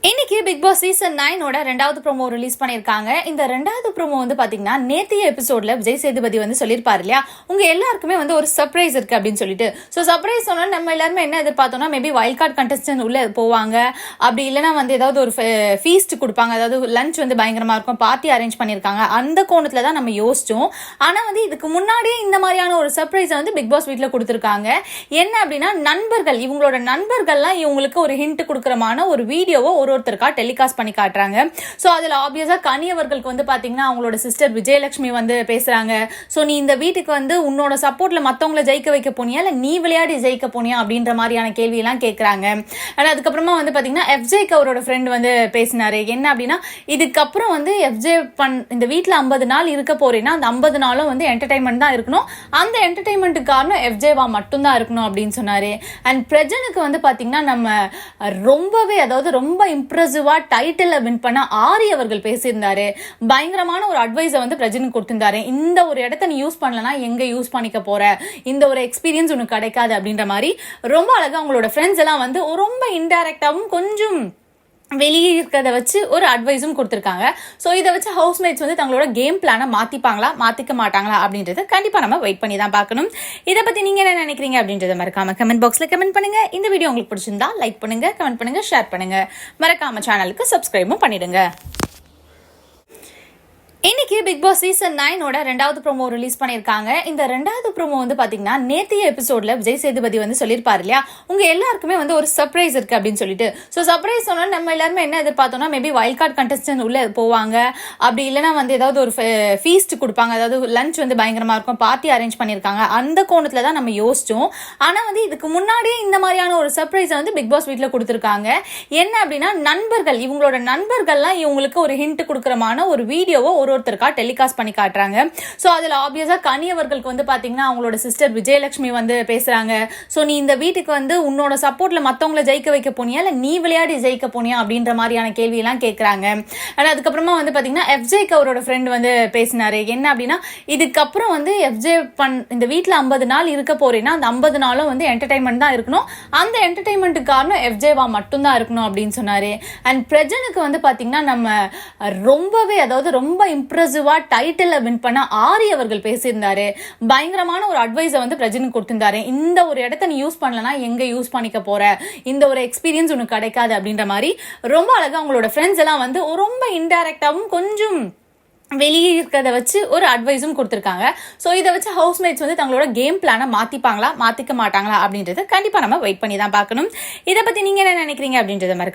இன்னைக்கு big Boss season 9 ரெண்டாவது promo release பண்ணியிருக்காங்க. இந்த ரெண்டாவது ப்ரோமோ பாத்தீங்கன்னா நேத்திய எபிசோட்ல விஜய் சேதுபதி சொல்லியிருப்பாரு இல்லையா, உங்க எல்லாருக்குமே ஒரு சர்ப்ரைஸ் இருக்கு அப்படின்னு சொல்லிட்டு. ஸோ சர்ப்ரைஸ் சொன்னா நம்ம எல்லாருமே என்ன எதிர்பார்த்தோம்னா, மேபி வைல்ட் கார்டு கண்டஸ்டன்ட் உள்ள போவாங்க, அப்படி இல்லைன்னா ஏதாவது ஒரு ஃபீஸ்ட் கொடுப்பாங்க, அதாவது லஞ்ச் பயங்கரமா இருக்கும், பார்ட்டி அரேஞ்ச் பண்ணியிருக்காங்க, அந்த கோணத்துல தான் நம்ம யோசிச்சோம். ஆனா இதுக்கு முன்னாடியே இந்த மாதிரியான ஒரு சர்ப்ரைஸை பிக் பாஸ் வீட்டில் கொடுத்துருக்காங்க. என்ன அப்படின்னா, நண்பர்கள், இவங்களோட நண்பர்கள்லாம் இவங்களுக்கு ஒரு ஹிண்ட் கொடுக்குறமான ஒரு வீடியோவை ஒருத்தருக்கா டெலிகாஸ்ட் பண்ணி காட்டுறாங்க. ஸோ அதில் ஆப்வியஸா கனி அவர்களுக்கு பாத்தீங்கன்னா அவங்களோட சிஸ்டர் விஜயலட்சுமி பேசுறாங்க. ஸோ நீ இந்த வீட்டுக்கு உன்னோட சப்போர்ட்ல மற்றவங்கள ஜெயிக்க வைக்க போனியா, இல்லை நீ விளையாடி ஜெயிக்க போனியா அப்படின்ற மாதிரியான கேள்வியெல்லாம் கேட்குறாங்க. அண்ட் அதுக்கப்புறமா பாத்தீங்கன்னா எஃப்ஜேக்கு அவரோட ஃப்ரெண்ட் பேசினாரு. என்ன அப்படின்னா, இதுக்கப்புறம் எஃப்ஜே இந்த வீட்டில் 50 நாள் இருக்க போறேன்னா அந்த 50 நாளும் என்டர்டைன்மெண்ட் தான் இருக்கணும், அந்த என்டர்டைன்மெண்ட்டுக்கு காரணம் எஃப்ஜேவா மட்டும்தான் இருக்கணும் அப்படின்னு சொன்னாரு. அண்ட் பிரஜனுக்கு பாத்தீங்கன்னா நம்ம ரொம்பவே, அதாவது ரொம்ப இம்ப்ரெசிவா டைட்டில் வின் பண்ண ஆரி அவர்கள் பேசியிருந்தாரு. பயங்கரமான ஒரு அட்வைஸை பிரஜனுக்கு கொடுத்திருந்தாரு. இந்த ஒரு இடத்த நீ யூஸ் பண்ணலனா எங்க யூஸ் பண்ணிக்க போற, இந்த ஒரு எக்ஸ்பீரியன்ஸ் உனக்கு கிடைக்காது அப்படின்ற மாதிரி ரொம்ப அழகா அவங்களோட ஃப்ரெண்ட்ஸ் எல்லாம் ரொம்ப இன்டைரக்டாவும் கொஞ்சம் வெளியே இருக்கிறத வச்சு ஒரு அட்வைஸும் கொடுத்துருக்காங்க. ஸோ இதை வச்சு ஹவுஸ்மேட்ஸ் தங்களோட கேம் பிளானை மாற்றிப்பாங்களா மாற்றிக்க மாட்டாங்களா அப்படின்றத கண்டிப்பாக நம்ம வெயிட் பண்ணி தான் பார்க்கணும். இதை பற்றி நீங்கள் என்ன நினைக்கிறீங்க அப்படின்றத மறக்காம கமெண்ட் பாக்ஸில் கமெண்ட் பண்ணுங்க. இந்த வீடியோ உங்களுக்கு பிடிச்சிருந்தா லைக் பண்ணுங்க, கமெண்ட் பண்ணுங்க, ஷேர் பண்ணுங்க. மறக்காம சேனலுக்கு சப்ஸ்கிரைபும் பண்ணிடுங்க. இன்னைக்கு பிக் பாஸ் சீசன் 9 ரெண்டாவது ப்ரோமோ ரிலீஸ் பண்ணியிருக்காங்க. இந்த ரெண்டாவது ப்ரோமோ பாத்தீங்கன்னா நேத்திய எபிசோட்ல விஜய் சேதுபதி சொல்லியிருப்பாரு இல்லையா, உங்க எல்லாருக்குமே ஒரு சர்ப்ரைஸ் இருக்கு அப்படின்னு சொல்லிட்டு. ஸோ சர்ப்ரைஸ் சொன்னா நம்ம எல்லாருமே என்ன எதிர்பார்த்தோம்னா, மேபி வைல்ட் கார்டு கண்டஸ்டன்ட் உள்ள போவாங்க, அப்படி இல்லைன்னா ஏதாவது ஒரு ஃபீஸ்ட் கொடுப்பாங்க, அதாவது லஞ்ச் பயங்கரமா இருக்கும், பார்ட்டி அரேஞ்ச் பண்ணியிருக்காங்க, அந்த கோணத்துல தான் நம்ம யோசிச்சோம். ஆனா இதுக்கு முன்னாடியே இந்த மாதிரியான ஒரு சர்ப்ரைஸை பிக் பாஸ் வீட்டில் கொடுத்துருக்காங்க. என்ன அப்படின்னா, நண்பர்கள், இவங்களோட நண்பர்கள்லாம் இவங்களுக்கு ஒரு ஹிண்ட் கொடுக்குறமான ஒரு வீடியோவை ஒருத்தருக்கா டெலிகாஸ்ட் பண்ணி காட்டுறாங்க. ஸோ அதில் ஆப்வியஸா கனி அவர்களுக்கு பாத்தீங்கன்னா அவங்களோட சிஸ்டர் விஜயலட்சுமி பேசுறாங்க. ஸோ நீ இந்த வீட்டுக்கு உன்னோட சப்போர்ட்ல மற்றவங்கள ஜெயிக்க வைக்க போனியா, இல்லை நீ விளையாடி ஜெயிக்க போனியா அப்படின்ற மாதிரியான கேள்வியெல்லாம் கேட்குறாங்க. அண்ட் அதுக்கப்புறமா பாத்தீங்கன்னா எஃப்ஜேக்கு அவரோட ஃப்ரெண்ட் பேசினாரு. என்ன அப்படின்னா, இதுக்கப்புறம் எஃப்ஜே இந்த வீட்டில் 50 நாள் இருக்க போறேன்னா அந்த 50 நாளும் என்டர்டைன்மெண்ட் தான் இருக்கணும், அந்த என்டர்டைன்மெண்ட்டுக்கு காரணம் எஃப்ஜேவா மட்டும்தான் இருக்கணும் அப்படின்னு சொன்னாரு. அண்ட் பிரஜனுக்கு பாத்தீங்கன்னா நம்ம ரொம்பவே, அதாவது ரொம்ப இம்ப்ரெசிவா டைட்டில் வின் பண்ண ஆரி அவர்கள் பேசியிருந்தாரு. பயங்கரமான ஒரு அட்வைஸை பிரஜனுக்கு கொடுத்திருந்தாரு. இந்த ஒரு இடத்த நீ யூஸ் பண்ணலனா எங்க யூஸ் பண்ணிக்க போற, இந்த ஒரு எக்ஸ்பீரியன்ஸ் உனக்கு கிடைக்காது அப்படின்ற மாதிரி ரொம்ப அழகா அவங்களோட ஃப்ரெண்ட்ஸ் எல்லாம் ரொம்ப இன்டைரக்டாவும் கொஞ்சம் வெளியே இருக்கிறத வச்சு ஒரு அட்வைஸும் கொடுத்துருக்காங்க. ஸோ இதை வச்சு ஹவுஸ்மேட்ஸ் தங்களோட கேம் பிளானை மாற்றிப்பாங்களா மாற்றிக்க மாட்டாங்களா அப்படின்றத கண்டிப்பாக நம்ம வெயிட் பண்ணி தான் பார்க்கணும். இதை பற்றி நீங்கள் என்ன நினைக்கிறீங்க அப்படின்றத மறக்காம